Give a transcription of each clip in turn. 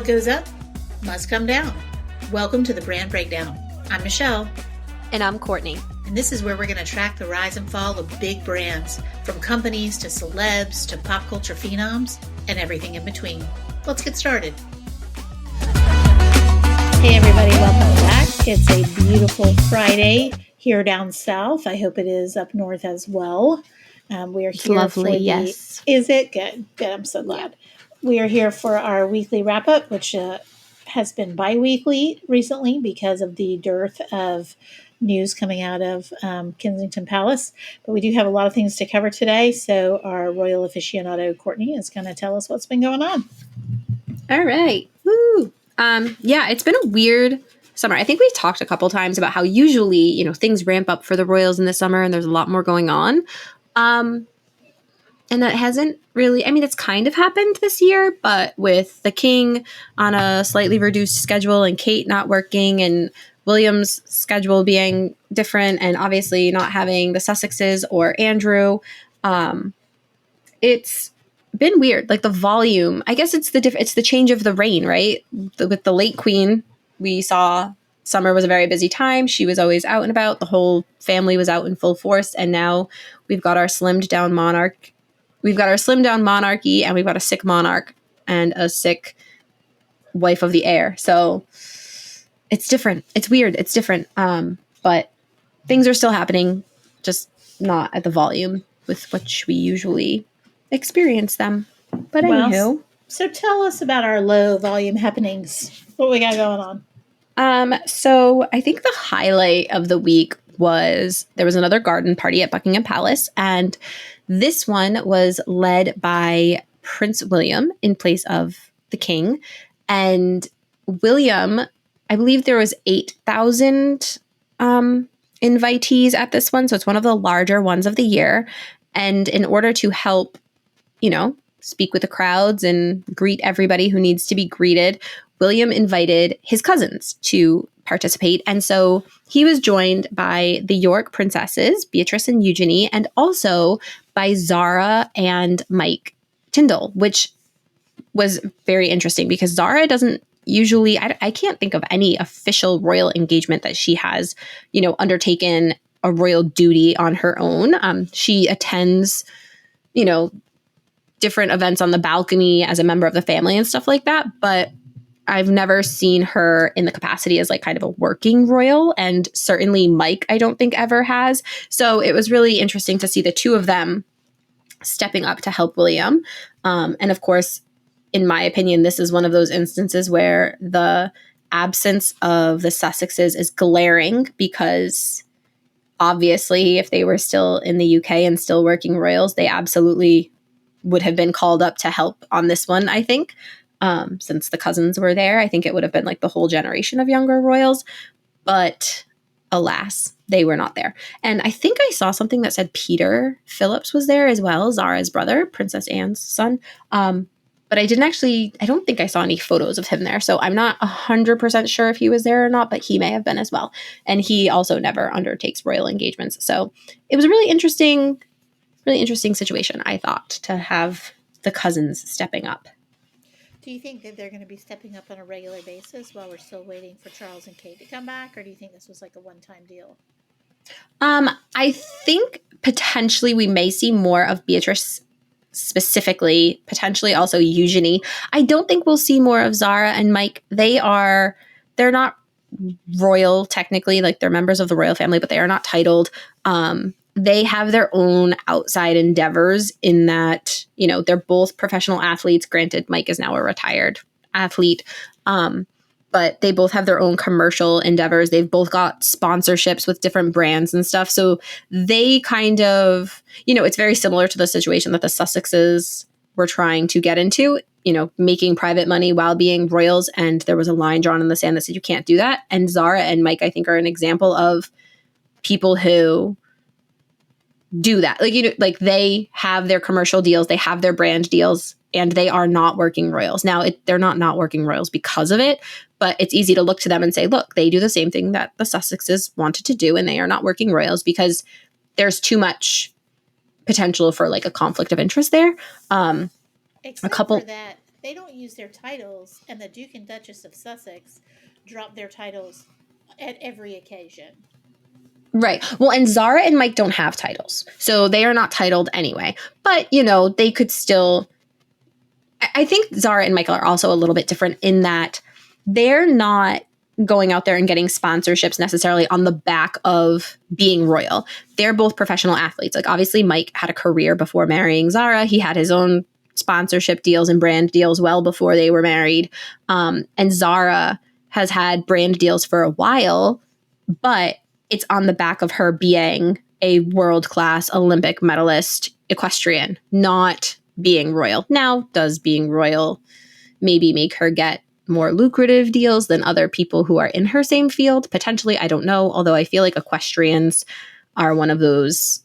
What goes up must come down. Welcome to the Brand Breakdown. I'm Michelle. And I'm Courtney. And this is where we're going to track the rise and fall of big brands, from companies to celebs to pop culture phenoms and everything in between. Let's get started. Hey everybody, welcome back. It's a beautiful Friday here down south. I hope it is up north as well. We are here lovely, yes. Is it? Good. I'm so glad. We are here for our weekly wrap-up, which has been bi-weekly recently because of the dearth of news coming out of Kensington Palace. But we do have a lot of things to cover today, so our royal aficionado, Courtney, is going to tell us what's been going on. All right. Woo! It's been a weird summer. I think we've talked a couple times about how usually, things ramp up for the royals in the summer and there's a lot more going on. And that hasn't really, it's kind of happened this year, but with the king on a slightly reduced schedule and Kate not working and William's schedule being different and obviously not having the Sussexes or Andrew, it's been weird. Like the volume, I guess it's the change of the reign, right? With the late queen, we saw summer was a very busy time. She was always out and about. The whole family was out in full force. And now we've got our slimmed down monarch. We've got our slimmed down monarchy and we've got a sick monarch and a sick wife of the heir. So it's different. It's weird. It's different. But things are still happening, just not at the volume with which we usually experience them. But anywho. So tell us about our low volume happenings. What we got going on? So I think the highlight of the week was there was another garden party at Buckingham Palace, and this one was led by Prince William in place of the king. And William, I believe there was 8,000 invitees at this one, so it's one of the larger ones of the year. And in order to help, speak with the crowds and greet everybody who needs to be greeted, William invited his cousins to participate. And so he was joined by the York princesses, Beatrice and Eugenie, and also by Zara and Mike Tyndall, which was very interesting because Zara doesn't usually, I can't think of any official royal engagement that she has, undertaken a royal duty on her own. She attends, different events on the balcony as a member of the family and stuff like that. But I've never seen her in the capacity as like kind of a working royal, and certainly Mike, I don't think ever has. So it was really interesting to see the two of them stepping up to help William. And of course, in my opinion, this is one of those instances where the absence of the Sussexes is glaring because obviously if they were still in the UK and still working royals, they absolutely would have been called up to help on this one, I think. Since the cousins were there, I think it would have been like the whole generation of younger royals. But alas, they were not there. And I think I saw something that said Peter Phillips was there as well, Zara's brother, Princess Anne's son. But I don't think I saw any photos of him there. So I'm not 100% sure if he was there or not, but he may have been as well. And he also never undertakes royal engagements. So it was a really interesting situation, I thought, to have the cousins stepping up. Do you think that they're going to be stepping up on a regular basis while we're still waiting for Charles and Kate to come back? Or do you think this was like a one-time deal? I think potentially we may see more of Beatrice specifically, potentially also Eugenie. I don't think we'll see more of Zara and Mike. They're not royal technically, like they're members of the royal family, but they are not titled. They have their own outside endeavors in that, they're both professional athletes. Granted, Mike is now a retired athlete, but they both have their own commercial endeavors. They've both got sponsorships with different brands and stuff. So they kind of, it's very similar to the situation that the Sussexes were trying to get into, making private money while being royals. And there was a line drawn in the sand that said you can't do that. And Zara and Mike, I think, are an example of people who do that. Like they have their commercial deals, they have their brand deals, and they are not working royals. Now, they're not working royals because of it, but it's easy to look to them and say, look, they do the same thing that the Sussexes wanted to do, and they are not working royals because there's too much potential for like a conflict of interest there. Except for that they don't use their titles, and the Duke and Duchess of Sussex drop their titles at every occasion. Right. Well, and Zara and Mike don't have titles. So they are not titled anyway. But, they could still. I think Zara and Michael are also a little bit different in that they're not going out there and getting sponsorships necessarily on the back of being royal. They're both professional athletes. Like, obviously, Mike had a career before marrying Zara. He had his own sponsorship deals and brand deals well before they were married. And Zara has had brand deals for a while, but it's on the back of her being a world-class Olympic medalist equestrian, not being royal. Now, does being royal maybe make her get more lucrative deals than other people who are in her same field? Potentially, I don't know. Although I feel like equestrians are one of those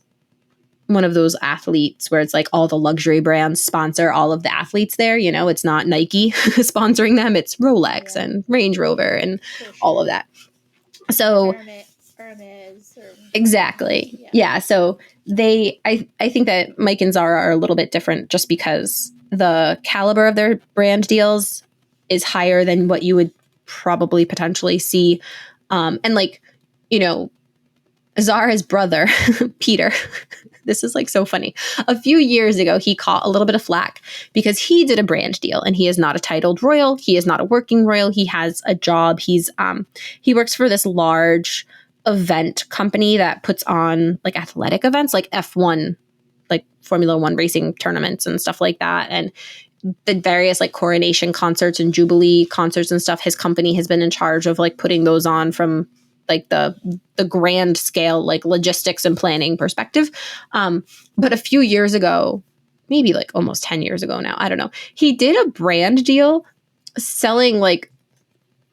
athletes where it's like all the luxury brands sponsor all of the athletes there. It's not Nike sponsoring them. It's Rolex and Range Rover and all of that. So Hermes exactly. Yeah. So I think that Mike and Zara are a little bit different just because the caliber of their brand deals is higher than what you would probably potentially see. And Zara's brother, Peter, this is like so funny. A few years ago, he caught a little bit of flack because he did a brand deal and he is not a titled royal. He is not a working royal. He has a job. He works for this large event company that puts on like athletic events, like F1, like Formula One racing tournaments and stuff like that. And the various like coronation concerts and jubilee concerts and stuff. His company has been in charge of like putting those on from like the grand scale, like logistics and planning perspective. But a few years ago, maybe like almost 10 years ago now, I don't know, he did a brand deal selling like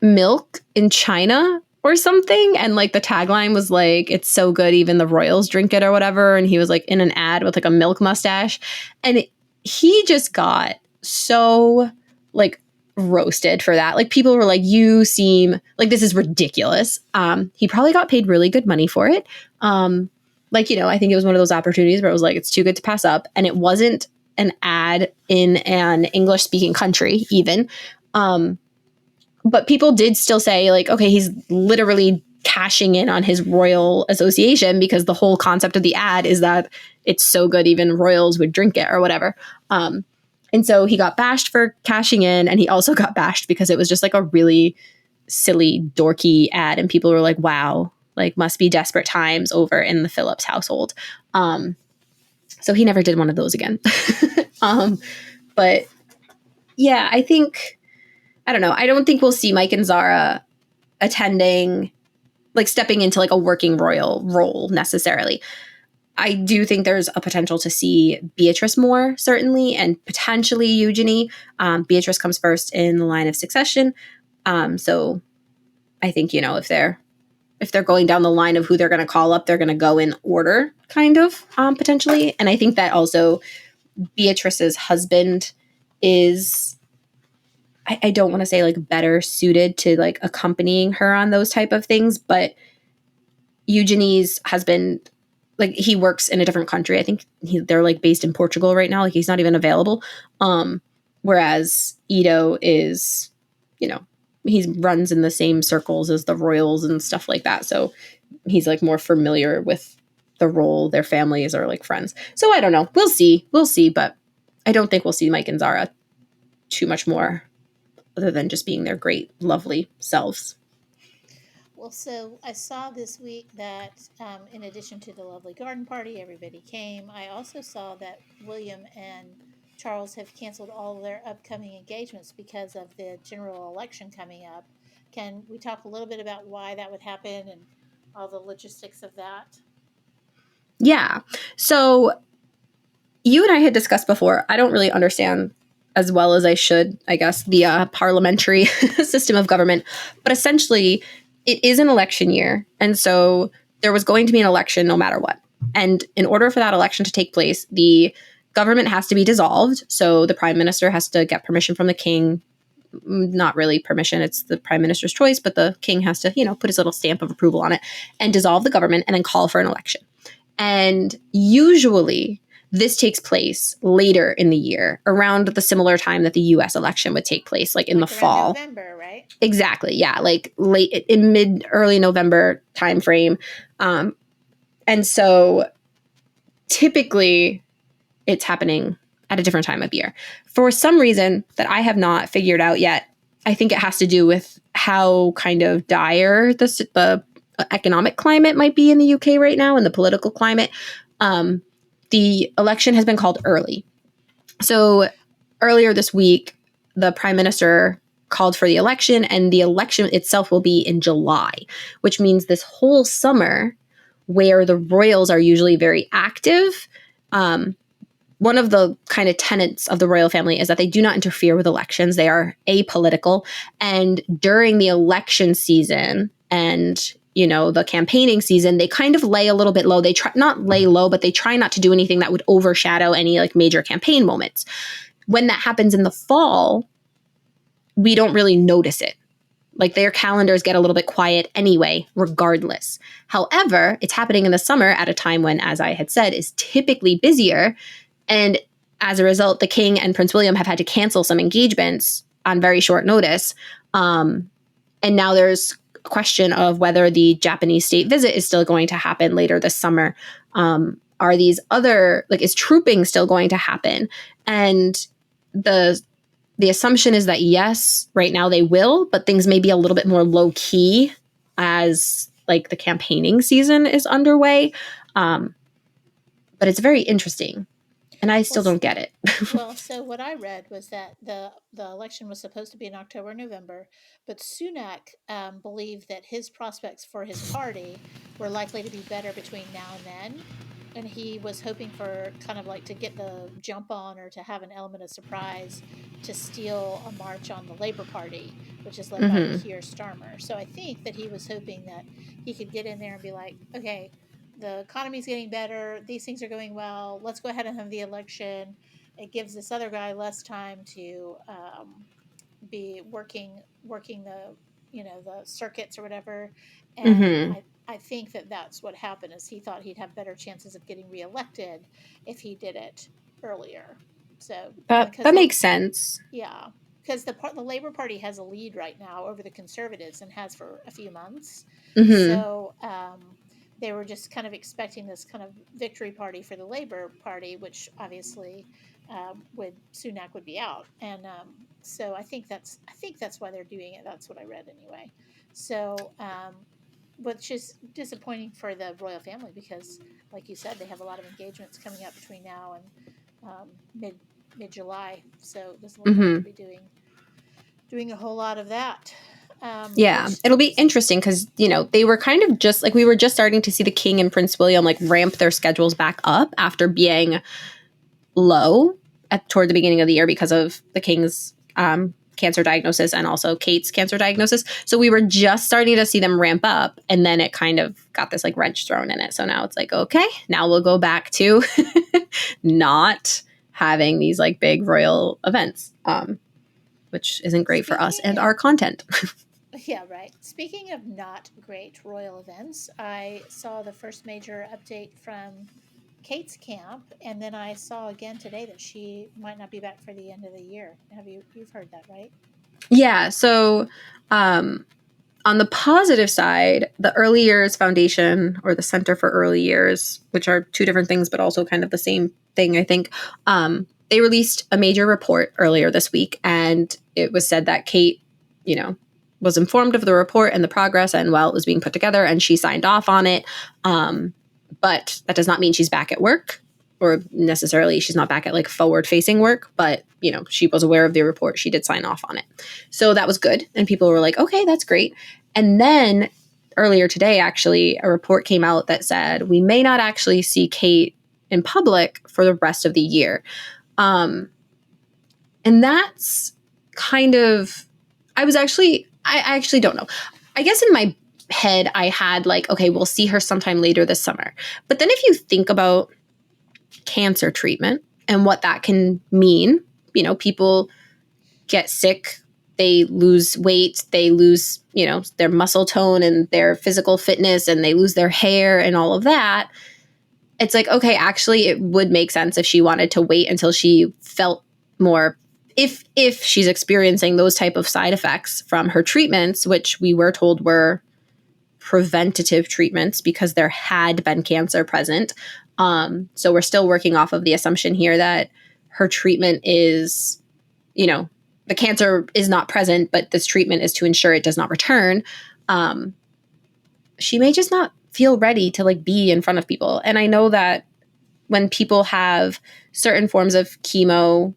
milk in China or something. And like the tagline was like, it's so good, even the royals drink it or whatever. And he was like in an ad with like a milk mustache. And he just got so like roasted for that. Like people were like, you seem like this is ridiculous. He probably got paid really good money for it. I think it was one of those opportunities where it was like, it's too good to pass up. And it wasn't an ad in an English speaking country even. But people did still say like, okay, he's literally cashing in on his royal association because the whole concept of the ad is that it's so good, even royals would drink it or whatever. And so he got bashed for cashing in, and he also got bashed because it was just like a really silly, dorky ad. And people were like, wow, like must be desperate times over in the Phillips household. So he never did one of those again. But yeah, I don't know. I don't think we'll see Mike and Zara attending, like stepping into like a working royal role necessarily. I do think there's a potential to see Beatrice more, certainly, and potentially Eugenie. Beatrice comes first in the line of succession. So I think, if they're going down the line of who they're going to call up, they're going to go in order, kind of, potentially. And I think that also Beatrice's husband is, I don't want to say like better suited to like accompanying her on those type of things, but Eugenie's husband, like he works in a different country. I think they're like based in Portugal right now. Like he's not even available. Whereas Ito is, he runs in the same circles as the royals and stuff like that. So he's like more familiar with the role. Their families are like friends. So I don't know. We'll see. But I don't think we'll see Mike and Zara too much more other than just being their great, lovely selves. Well, so I saw this week that in addition to the lovely garden party, everybody came. I also saw that William and Charles have canceled all of their upcoming engagements because of the general election coming up. Can we talk a little bit about why that would happen and all the logistics of that? Yeah. So you and I had discussed before, I don't really understand as well as I should, I guess, the parliamentary system of government. But essentially, it is an election year. And so there was going to be an election no matter what. And in order for that election to take place, the government has to be dissolved. So the prime minister has to get permission from the king. Not really permission. It's the prime minister's choice, but the king has to, put his little stamp of approval on it and dissolve the government and then call for an election. And usually this takes place later in the year, around the similar time that the US election would take place, like in the fall. November, right? Exactly. Yeah. Like late in early November timeframe. And so typically it's happening at a different time of year. For some reason that I have not figured out yet, I think it has to do with how kind of dire the economic climate might be in the UK right now and the political climate. The election has been called early. So earlier this week, the prime minister called for the election, and the election itself will be in July, which means this whole summer, where the royals are usually very active, one of the kind of tenets of the royal family is that they do not interfere with elections. They are apolitical. And during the election season and, the campaigning season, they kind of lay a little bit low. They try not lay low, but they try not to do anything that would overshadow any like major campaign moments. When that happens in the fall, we don't really notice it. Like their calendars get a little bit quiet anyway, regardless. However, it's happening in the summer at a time when, as I had said, is typically busier. And as a result, the King and Prince William have had to cancel some engagements on very short notice. And now there's a question of whether the Japanese state visit is still going to happen later this summer. Are these other, is trooping still going to happen? And the assumption is that yes, right now they will, but things may be a little bit more low key as the campaigning season is underway. But it's very interesting. And I still don't get it. Well, so what I read was that the election was supposed to be in October, November, but Sunak believed that his prospects for his party were likely to be better between now and then. And he was hoping for kind of to get the jump on or to have an element of surprise to steal a march on the Labour Party, which is led by Keir Starmer. So I think that he was hoping that he could get in there and be like, okay, the economy's getting better, these things are going well, let's go ahead and have the election. It gives this other guy less time to be working the the circuits or whatever. And I think that that's what happened, is he thought he'd have better chances of getting reelected if he did it earlier. So that makes sense. Yeah, because the Labour Party has a lead right now over the Conservatives and has for a few months. So they were just kind of expecting this kind of victory party for the Labour Party, which obviously Sunak would be out, and so I think that's why they're doing it. That's what I read anyway. So, which is disappointing for the royal family because, like you said, they have a lot of engagements coming up between now and mid July. So this will be doing a whole lot of that. It'll be interesting because, they were kind of just we were just starting to see the King and Prince William ramp their schedules back up after being low toward the beginning of the year because of the King's cancer diagnosis and also Kate's cancer diagnosis. So we were just starting to see them ramp up, and then it kind of got this wrench thrown in it. So now it's okay, now we'll go back to not having these big royal events, which isn't great for us and our content. Yeah, right. Speaking of not great royal events, I saw the first major update from Kate's camp, and then I saw again today that she might not be back for the end of the year. You've heard that, right? Yeah. So, on the positive side, the Early Years Foundation, or the Center for Early Years, which are two different things, but also kind of the same thing, I think, they released a major report earlier this week, and it was said that Kate, was informed of the report and the progress and while it was being put together, and she signed off on it. But that does not mean she's back at work, or necessarily she's not back at forward-facing work. But, she was aware of the report. She did sign off on it. So that was good. And people were like, okay, that's great. And then earlier today, actually, a report came out that said we may not actually see Kate in public for the rest of the year. And that's kind of, I actually don't know. I guess in my head, I had okay, we'll see her sometime later this summer. But then if you think about cancer treatment and what that can mean, people get sick, they lose weight, they lose, their muscle tone and their physical fitness, and they lose their hair and all of that. it's like, okay, actually it would make sense if she wanted to wait until she felt more, if she's experiencing those type of side effects from her treatments, which we were told were preventative treatments because there had been cancer present. So we're still working off of the assumption here that her treatment is, the cancer is not present, but this treatment is to ensure it does not return. She may just not feel ready to like be in front of people. And I know that when people have certain forms of chemo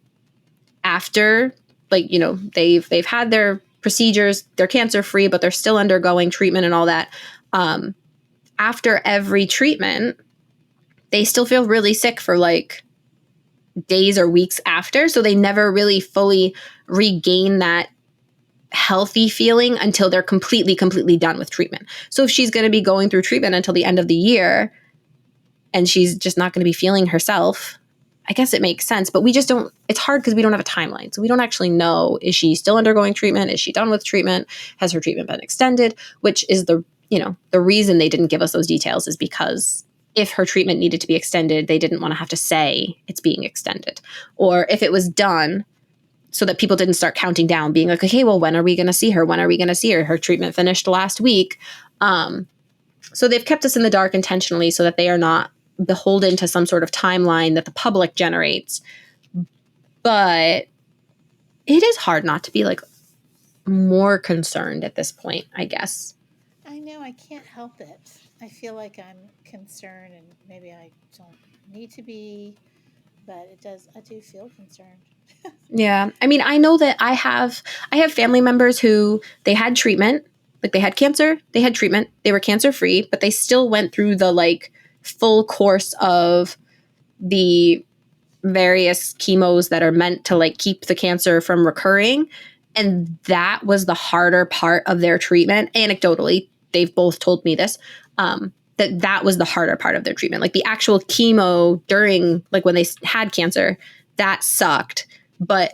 after, like, they've had their procedures, they're cancer free, but they're still undergoing treatment and all that. After every treatment, they still feel really sick for like days or weeks after. So they never really fully regain that healthy feeling until they're completely done with treatment. So if she's going to be going through treatment until the end of the year and she's just not going to be feeling herself, I guess it makes sense. But we just don't, it's hard because we don't have a timeline. So we don't actually know, is she still undergoing treatment? Is she done with treatment? Has her treatment been extended? Which is the reason they didn't give us those details is because if her treatment needed to be extended, they didn't want to have to say it's being extended. Or if it was done, so that people didn't start counting down, being like, okay, well, when are we going to see her? When are we going to see her? Her treatment finished last week. So they've kept us in the dark intentionally so that they are not beholden to some sort of timeline that the public generates. But it is hard not to be like more concerned at this point, I guess. I know, I can't help it. I feel like I'm concerned, and maybe I don't need to be, but I do feel concerned. Yeah. I mean, I know that I have family members who they had treatment, like they had cancer, they had treatment, they were cancer free, but they still went through the like full course of the various chemos that are meant to like keep the cancer from recurring. And that was the harder part of their treatment. Anecdotally, they've both told me this, that was the harder part of their treatment. Like the actual chemo during, like when they had cancer, that sucked. But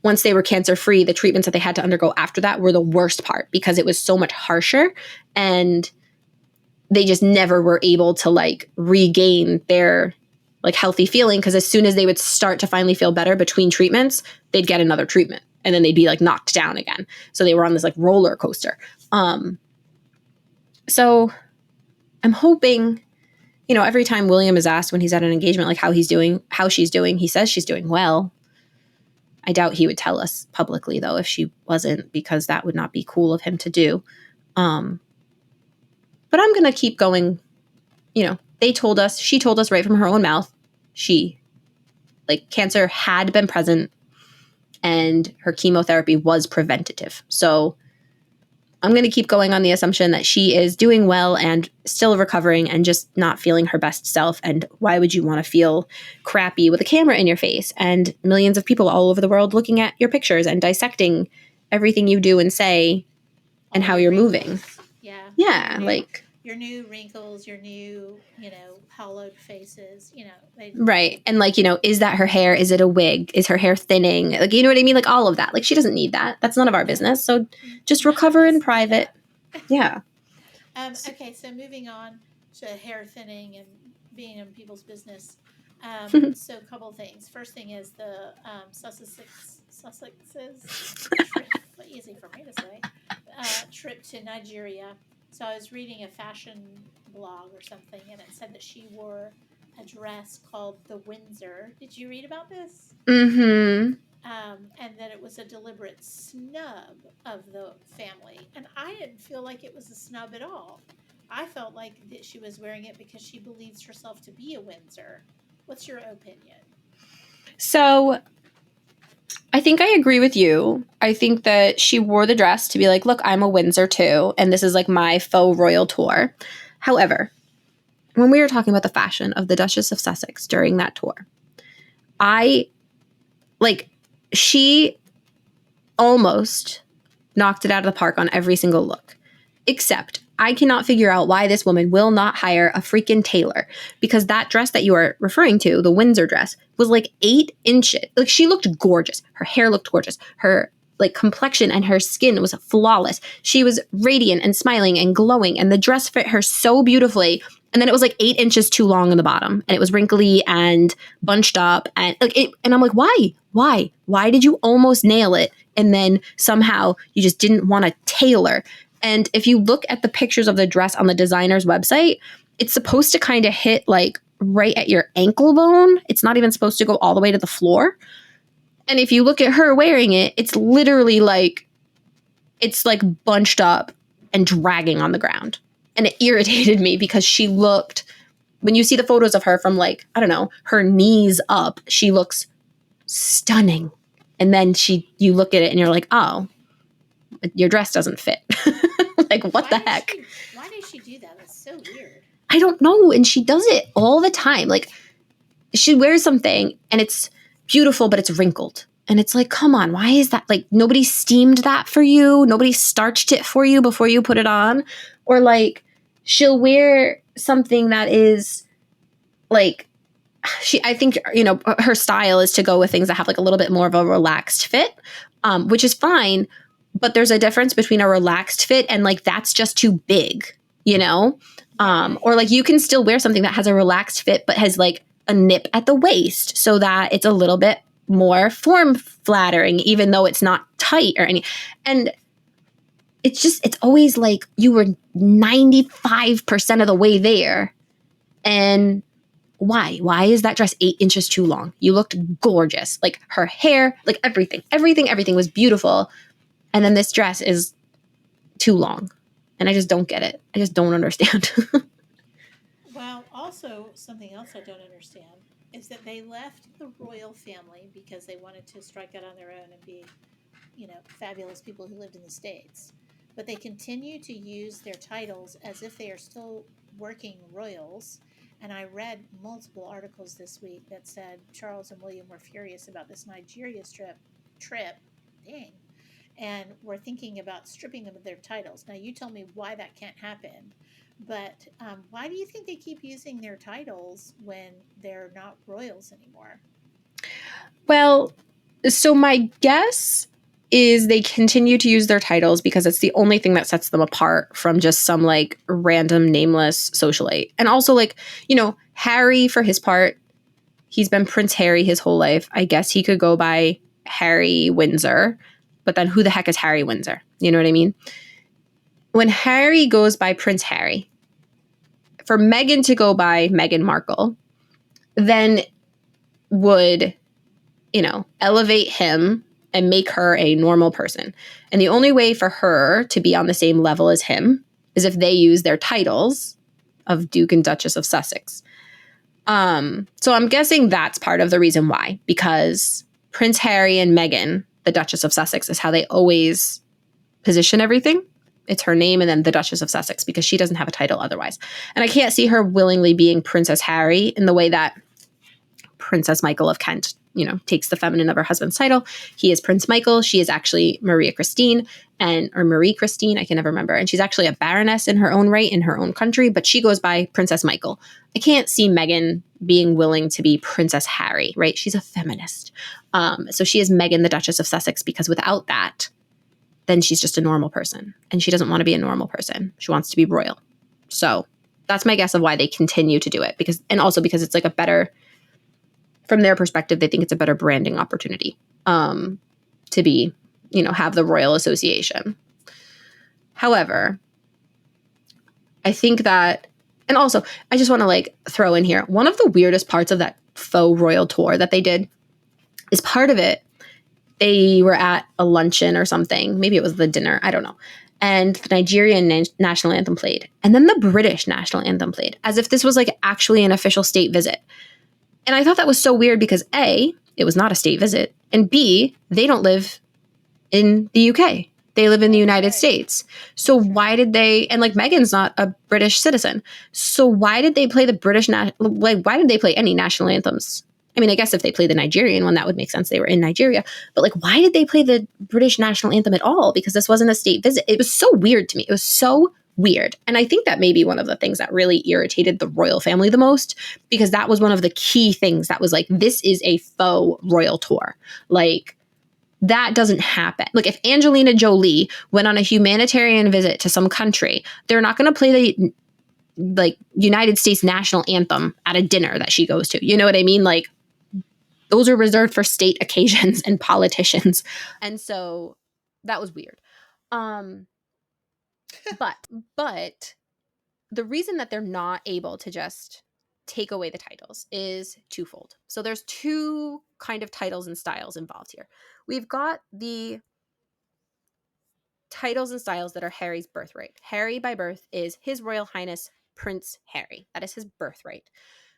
once they were cancer free, the treatments that they had to undergo after that were the worst part because it was so much harsher and they just never were able to like regain their like healthy feeling, because as soon as they would start to finally feel better between treatments, they'd get another treatment and then they'd be like knocked down again. So they were on this like roller coaster. So I'm hoping, every time William is asked when he's at an engagement, like how she's doing, he says she's doing well. I doubt he would tell us publicly, though, if she wasn't, because that would not be cool of him to do. But I'm going to keep going. She told us right from her own mouth, cancer had been present and her chemotherapy was preventative. So I'm going to keep going on the assumption that she is doing well and still recovering and just not feeling her best self. And why would you want to feel crappy with a camera in your face and millions of people all over the world looking at your pictures and dissecting everything you do and say and how you're moving? Yeah. Yeah. Your new wrinkles, your new, hollowed faces, Right. And is that her hair? Is it a wig? Is her hair thinning? Like, you know what I mean? Like all of that. Like she doesn't need that. That's none of our business. So just recover in private. Yeah. Okay. So moving on to hair thinning and being in people's business. So a couple of things. First thing is the Sussex's easy for me to say, trip to Nigeria. So I was reading a fashion blog or something, and it said that she wore a dress called the Windsor. Did you read about this? Mm-hmm. And that it was a deliberate snub of the family. And I didn't feel like it was a snub at all. I felt like that she was wearing it because she believes herself to be a Windsor. What's your opinion? So I think I agree with you. I think that she wore the dress to be like, look, I'm a Windsor too, and this is like my faux royal tour. However, when we were talking about the fashion of the Duchess of Sussex during that tour, she almost knocked it out of the park on every single look, except I cannot figure out why this woman will not hire a freaking tailor, because that dress that you are referring to, the Windsor dress, was like 8 inches. Like she looked gorgeous. Her hair looked gorgeous. Her like complexion and her skin was flawless. She was radiant and smiling and glowing, and the dress fit her so beautifully. And then it was like 8 inches too long in the bottom, and it was wrinkly and bunched up, and like it. And I'm like, why did you almost nail it, and then somehow you just didn't want to tailor? And if you look at the pictures of the dress on the designer's website, it's supposed to kind of hit like right at your ankle bone. It's not even supposed to go all the way to the floor. And if you look at her wearing it, it's literally like, it's like bunched up and dragging on the ground. And it irritated me because she looked, when you see the photos of her from like, I don't know, her knees up, she looks stunning. And then you look at it and you're like, oh, your dress doesn't fit. Like, what the heck? Why did she do that? That's so weird. I don't know. And she does it all the time. Like, she wears something and it's beautiful, but it's wrinkled. And it's like, come on, why is that? Like, nobody steamed that for you. Nobody starched it for you before you put it on. Or like, she'll wear something that is like, I think, you know, her style is to go with things that have like a little bit more of a relaxed fit, which is fine. But there's a difference between a relaxed fit and like, that's just too big, you know? Or like, you can still wear something that has a relaxed fit, but has like a nip at the waist so that it's a little bit more form flattering, even though it's not tight or any. And it's always like you were 95% of the way there. And why is that dress 8 inches too long? You looked gorgeous. Like her hair, like everything was beautiful. And then this dress is too long. And I just don't get it. I just don't understand. Well, also, something else I don't understand is that they left the royal family because they wanted to strike out on their own and be, you know, fabulous people who lived in the States. But they continue to use their titles as if they are still working royals. And I read multiple articles this week that said Charles and William were furious about this Nigeria trip. Dang. And we're thinking about stripping them of their titles. Now, you tell me why that can't happen, but why do you think they keep using their titles when they're not royals anymore? Well, so my guess is they continue to use their titles because it's the only thing that sets them apart from just some like random nameless socialite. And also like, you know, Harry, for his part, he's been Prince Harry his whole life. I guess he could go by Harry Windsor. But then who the heck is Harry Windsor? You know what I mean? When Harry goes by Prince Harry, for Meghan to go by Meghan Markle, then would, you know, elevate him and make her a normal person. And the only way for her to be on the same level as him is if they use their titles of Duke and Duchess of Sussex. So I'm guessing that's part of the reason why, because Prince Harry and Meghan, the Duchess of Sussex, is how they always position everything. It's her name and then the Duchess of Sussex, because she doesn't have a title otherwise. And I can't see her willingly being Princess Harry in the way that Princess Michael of Kent, you know, takes the feminine of her husband's title. He is Prince Michael. She is actually Marie Christine, I can never remember. And she's actually a baroness in her own right in her own country, but she goes by Princess Michael. I can't see Meghan being willing to be Princess Harry, right? She's a feminist. So she is Meghan, the Duchess of Sussex, because without that, then she's just a normal person. And she doesn't want to be a normal person. She wants to be royal. So that's my guess of why they continue to do it. And also because it's like a better, from their perspective, they think it's a better branding opportunity to be, you know, have the royal association. However, I think that, and also I just want to like throw in here, one of the weirdest parts of that faux royal tour that they did is part of it. They were at a luncheon or something. Maybe it was the dinner. I don't know. And the Nigerian national anthem played. And then the British national anthem played, as if this was like actually an official state visit. And I thought that was so weird because A, it was not a state visit. And B, they don't live in the UK. They live in the United States. So why did they, and like Meghan's not a British citizen. So why did they play the why did they play any national anthems? I mean, I guess if they played the Nigerian one, that would make sense. They were in Nigeria. But like, why did they play the British national anthem at all? Because this wasn't a state visit. It was so weird to me. It was so weird. And I think that may be one of the things that really irritated the royal family the most, because that was one of the key things that was like, this is a faux royal tour. Like, that doesn't happen. Like, if Angelina Jolie went on a humanitarian visit to some country, they're not going to play the like United States national anthem at a dinner that she goes to. You know what I mean? Like those are reserved for state occasions and politicians. And so that was weird. But the reason that they're not able to just take away the titles is twofold. So there's two kind of titles and styles involved here. We've got the titles and styles that are Harry's birthright. Harry by birth is His Royal Highness Prince Harry. That is his birthright.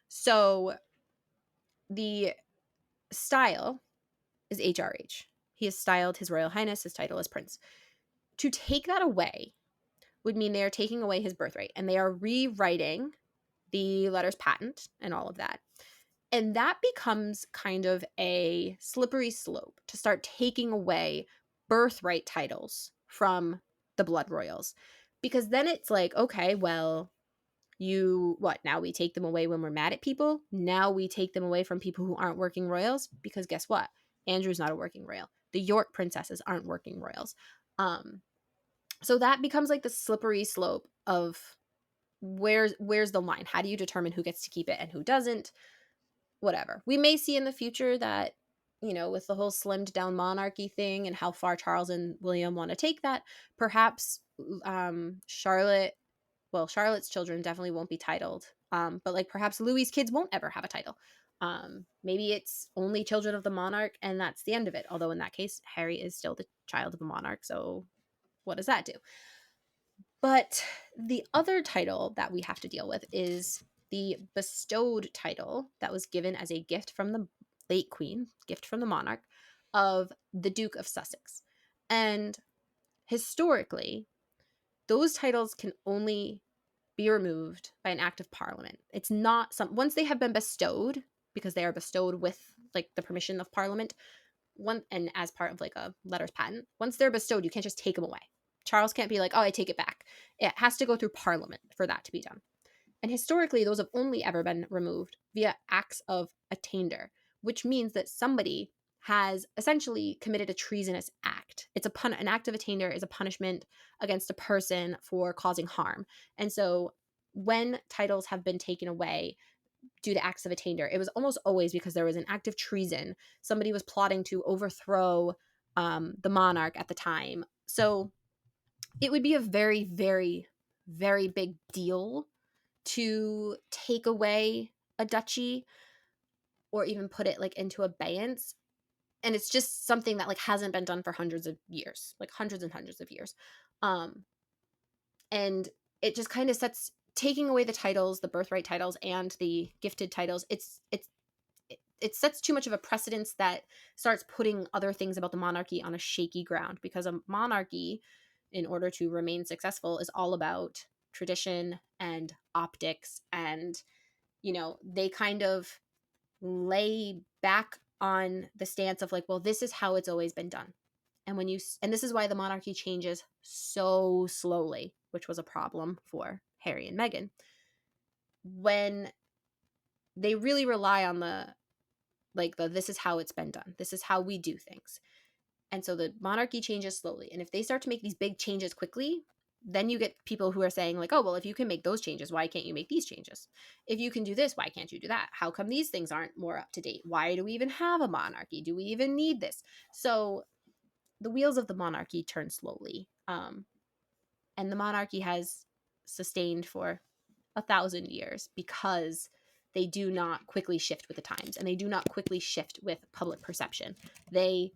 So the style is HRH. He is styled His Royal Highness. His title is Prince. To take that away would mean they are taking away his birthright, and they are rewriting the letters patent and all of that. And that becomes kind of a slippery slope to start taking away birthright titles from the blood royals. Because then it's like, okay, well, now we take them away when we're mad at people? Now we take them away from people who aren't working royals? Because guess what? Andrew's not a working royal. The York princesses aren't working royals. So that becomes like the slippery slope of where's the line? How do you determine who gets to keep it and who doesn't? Whatever. We may see in the future that, with the whole slimmed down monarchy thing and how far Charles and William want to take that, perhaps Charlotte's children definitely won't be titled. But like perhaps Louis's kids won't ever have a title. Maybe it's only children of the monarch and that's the end of it. Although in that case, Harry is still the child of a monarch. So what does that do? But the other title that we have to deal with is the bestowed title that was given as a gift from the late queen, gift from the monarch, of the Duke of Sussex. And historically, those titles can only be removed by an act of parliament. It's not once they have been bestowed, because they are bestowed with like the permission of parliament, and as part of like a letters patent, once they're bestowed, you can't just take them away. Charles can't be like, oh, I take it back. It has to go through parliament for that to be done. And historically, those have only ever been removed via acts of attainder, which means that somebody has essentially committed a treasonous act. An act of attainder is a punishment against a person for causing harm. And so when titles have been taken away due to acts of attainder, it was almost always because there was an act of treason. Somebody was plotting to overthrow the monarch at the time. So it would be a very, very, very big deal to take away a duchy or even put it like into abeyance. And it's just something that like hasn't been done for hundreds of years, like hundreds and hundreds of years. And it just kind of sets taking away the titles, the birthright titles and the gifted titles. It sets too much of a precedence that starts putting other things about the monarchy on a shaky ground, because a monarchy, in order to remain successful, is all about tradition and optics. And, they kind of lay back on the stance of like, well, this is how it's always been done. And this is why the monarchy changes so slowly, which was a problem for Harry and Meghan, when they really rely on this is how it's been done. This is how we do things. And so the monarchy changes slowly. And if they start to make these big changes quickly, then you get people who are saying like, oh, well, if you can make those changes, why can't you make these changes? If you can do this, why can't you do that? How come these things aren't more up to date? Why do we even have a monarchy? Do we even need this? So the wheels of the monarchy turn slowly. And the monarchy has sustained for 1,000 years because they do not quickly shift with the times, and they do not quickly shift with public perception. They,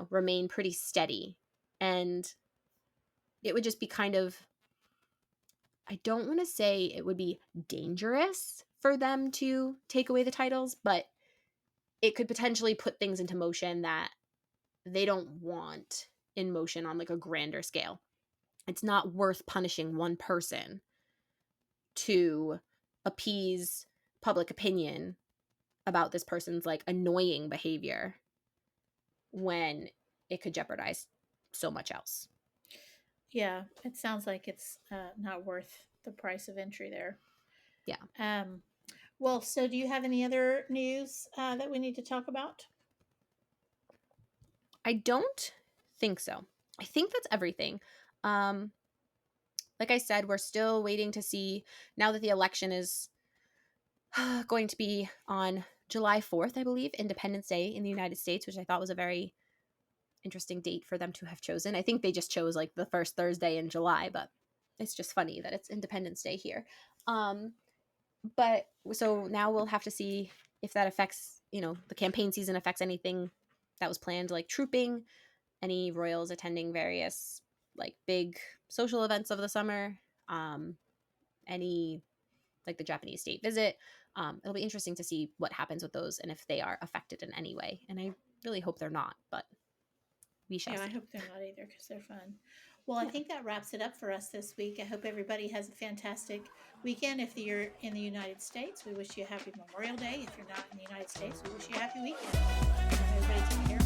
remain pretty steady. And it would just be kind of, I don't want to say it would be dangerous for them to take away the titles, but it could potentially put things into motion that they don't want in motion on like a grander scale. It's not worth punishing one person to appease public opinion about this person's like annoying behavior when it could jeopardize so much else. Yeah, it sounds like it's not worth the price of entry there. Yeah. Well, so do you have any other news that we need to talk about? I don't think so. I think that's everything. like I said, we're still waiting to see now that the election is going to be on July 4th, I believe, Independence Day in the United States, which I thought was a very interesting date for them to have chosen. I think they just chose like the first Thursday in July, but it's just funny that it's Independence Day here. But so now we'll have to see if that affects, the campaign season affects anything that was planned, like trooping, any royals attending various like big social events of the summer, any like the Japanese state visit. It'll be interesting to see what happens with those and if they are affected in any way. And I really hope they're not, but we shall Yeah, I see. hope they're not either because they're fun. Well, I Yeah. think that wraps it up for us this week. I hope everybody has a fantastic weekend. If you're in the United States, we wish you a happy Memorial Day. If you're not in the United States, we wish you a happy weekend. Everybody take care.